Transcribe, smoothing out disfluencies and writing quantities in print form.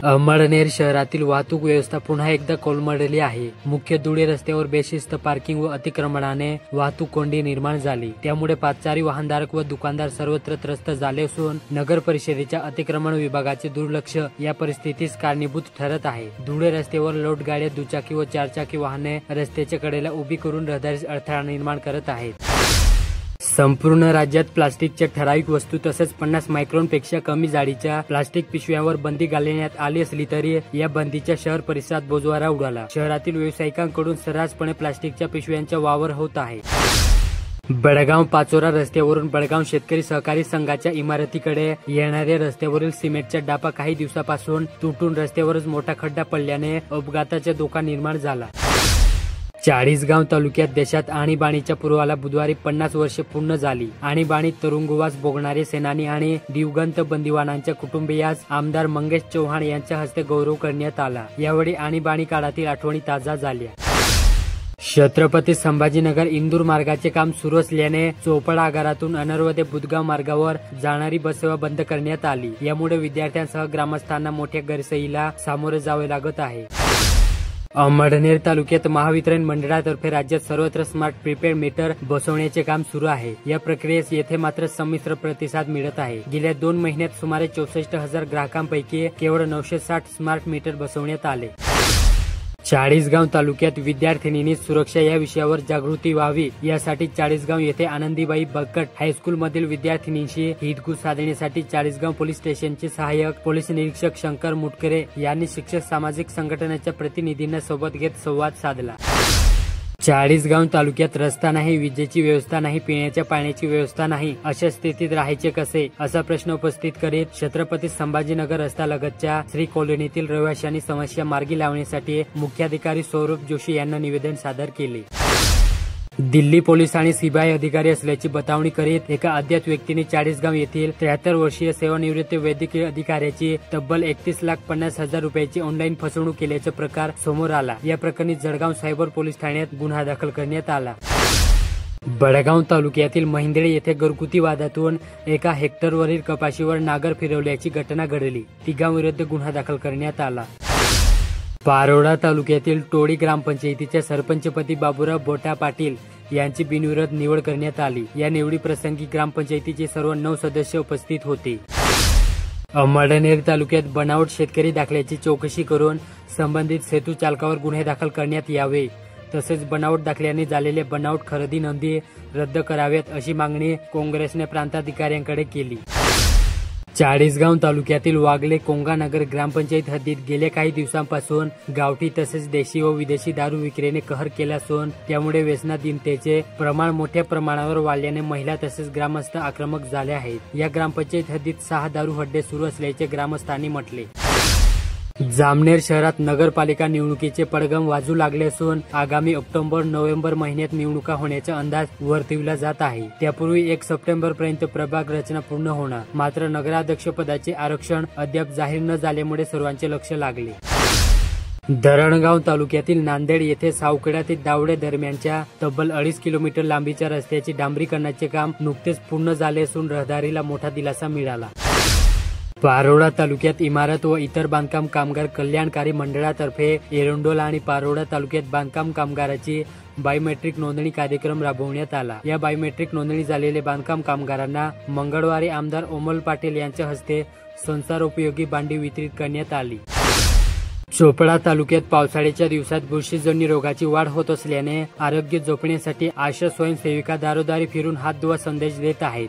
अमळनेर शहरातील वाहतूक व्यवस्था पुन्हा एकदा कोलमडली आहे। मुख्य धुळे रस्त्यावर बेशिस्त पार्किंग व अतिक्रमणाने वाहतूक कोंडी निर्माण झाली। त्यामुळे पादचारी वाहनधारक व दुकानदार सर्वत्र त्रस्त झाले असून नगर परिषदेच्या अतिक्रमण विभागाचे दुर्लक्ष या परिस्थितीस कारणीभूत ठरत आहे। धुळे रस्त्यावर लोड गाड्या, दुचाकी व चारचाकी वाहने रस्त्याच्या कडेला उभी करून रहदारीस अडथळा निर्माण करत आहेत। संपूर्ण राज्यात प्लास्टिकच्या ठराविक वस्तू तसेच 50 मायक्रॉनपेक्षा कमी जाडीच्या प्लास्टिक पिशव्यांवर बंदी घालण्यात आली असली तरी या बंदीच्या शहर परिसरात बोजवारा उडाला। शहरातील व्यावसायिकांकडून सर्रासपणे प्लास्टिकच्या पिशव्यांचा वापर होत आहे। बडगाव पाचोरा रस्त्यावरून बडगाव शेतकरी सहकारी संघाच्या इमारतीकडे येणाऱ्या रस्त्यावरील सिमेंटचा डापा काही दिवसापासून तुटून रस्त्यावरच मोठा खड्डा पडल्याने अपघाताचा धोका निर्माण झाला। चाळीसगाव तालुक्यात देशात आणीबाणीच्या पूर्वाला बुधवारी 50 वर्षे पूर्ण झाली। आणीबाणीत तुरुंगवास भोगणारे सेनानी आणि दिवंगत बंदिवानांच्या कुटुंबियास आमदार मंगेश चव्हाण यांच्या हस्ते गौरव करण्यात आला। यावेळी आणीबाणी काळातील आठवणी ताजा झाल्या। छत्रपती संभाजीनगर इंदूर मार्गाचे काम सुरू असल्याने चोपडा आगारातून अनर्व ते बुधगाव मार्गावर जाणारी बससेवा बंद करण्यात आली। यामुळे विद्यार्थ्यांसह ग्रामस्थांना मोठ्या गैरसोयीला सामोरे जावे लागत आहे। अमळनेर तालुक्यात महावितरण मंडळातर्फे राज्यात सर्वत्र स्मार्ट प्रीपेड मीटर बसवण्याचे काम सुरू आहे। या प्रक्रियेस येथे मात्र संमिश्र प्रतिसाद मिळत आहे। गेल्या 2 महिन्यात सुमारे 64,000 ग्राहकांपैकी केवळ 960 स्मार्ट मीटर बसवण्यात आले। चाळीसगाव तालुक्यात विद्यार्थिनींनी सुरक्षा या विषयावर जागृती व्हावी यासाठी चाळीसगाव येथे आनंदीबाई बक्कट हायस्कूल मधील विद्यार्थिनींशी हितगुज साधण्यासाठी चाळीसगाव पोलीस स्टेशनचे सहाय्यक पोलीस निरीक्षक शंकर मुटकरे यांनी शिक्षक सामाजिक संघटनेच्या प्रतिनिधींना सोबत घेत संवाद साधला। चाळीसगाव तालुक्यात रस्ता नाही, विजेची व्यवस्था नाही, पिण्याच्या पाण्याची व्यवस्था नाही, अशा स्थितीत राहायचे कसे असा प्रश्न उपस्थित करीत छत्रपती संभाजीनगर रस्त्यालगतच्या श्री कॉलनीतील रहिवाशांनी समस्या मार्गी लावण्यासाठी मुख्याधिकारी सौरभ जोशी यांना निवेदन सादर केले। दिल्ली पोलीस आणि सीबीआय अधिकारी असल्याची बतावणी करीत एका अज्ञात व्यक्तीने चाळीसगाव येथील 73 वर्षीय सेवानिवृत्त वैद्यकीय अधिकाऱ्याची तब्बल 31,50,000 रुपयाची ऑनलाईन फसवणूक केल्याचा प्रकार समोर आला। या प्रकरणी जळगाव सायबर पोलीस ठाण्यात गुन्हा दाखल करण्यात आला। बडगाव तालुक्यातील महिंदळे येथे घरगुती वादातून एका हेक्टरवरील कपाशीवर नागर फिरवल्याची घटना घडली। तिघांविरुद्ध गुन्हा दाखल करण्यात आला। पारोळा तालुक्यातील टोळी ग्रामपंचायतीच्या सरपंचपदी बाबूराव बोटा पाटील यांची बिनविरोध निवड करण्यात आली। या निवडी प्रसंगी ग्रामपंचायतीचे सर्व 9 सदस्य उपस्थित होते। अमळनेर तालुक्यात बनावट शेतकरी दाखल्याची चौकशी करून संबंधित सेतू चालकावर गुन्हे दाखल करण्यात यावे, तसेच बनावट दाखल्याने झालेल्या बनावट खरेदी नोंदी रद्द कराव्यात अशी मागणी काँग्रेसने प्रांताधिकाऱ्यांकडे केली। चाळीसगाव तालुक्यातील वागले कोंगानगर ग्रामपंचायत हद्दीत गेल्या काही दिवसांपासून गावठी तसेच देशी व विदेशी दारू विक्रीने कहर केला असून त्यामुळे व्यसनाधीनतेचे प्रमाण मोठ्या प्रमाणावर वाढल्याने महिला तसेच ग्रामस्थ आक्रमक झाले आहेत। या ग्रामपंचायत हद्दीत 6 दारू हड्डे सुरू असल्याचे ग्रामस्थांनी म्हटले। जामनेर शहरात नगरपालिका निवडणुकीचे पडघम वाजू लागले असून आगामी ऑक्टोबर-नोव्हेंबर महिन्यात निवडणुका होण्याचा अंदाज वर्तविला जात आहे। त्यापूर्वी 1 सप्टेंबर पर्यंत प्रभाग रचना पूर्ण होणार, मात्र नगराध्यक्ष पदाचे आरक्षण अद्याप जाहीर न झाल्यामुळे सर्वांचे लक्ष लागले। धरणगाव तालुक्यातील नांदेड येथे सावखेडा ते दावडे दरम्यानच्या तब्बल 2.5 किलोमीटर लांबीच्या रस्त्याचे डांबरीकरणाचे काम नुकतेच पूर्ण झाले असून रहदारीला मोठा दिलासा मिळाला। पारोळा तालुक्यात इमारत व इतर बांधकाम कामगार कल्याणकारी मंडळातर्फे एरंडोल आणि पारोळा तालुक्यात बांधकाम कामगाराची बायोमेट्रिक नोंदणी कार्यक्रम राबवण्यात आला। या बायोमेट्रिक नोंदणी झालेल्या बांधकाम कामगारांना मंगळवारी आमदार ओमल पाटील यांच्या हस्ते संसारोपयोगी भांडी वितरित करण्यात आली। चोपडा तालुक्यात पावसाळ्याच्या दिवसात बुरशीजन्य रोगाची वाढ होत असल्याने आरोग्य जपण्यासाठी आशा स्वयंसेविका दारोदारी फिरून हात धुवा संदेश देत आहेत।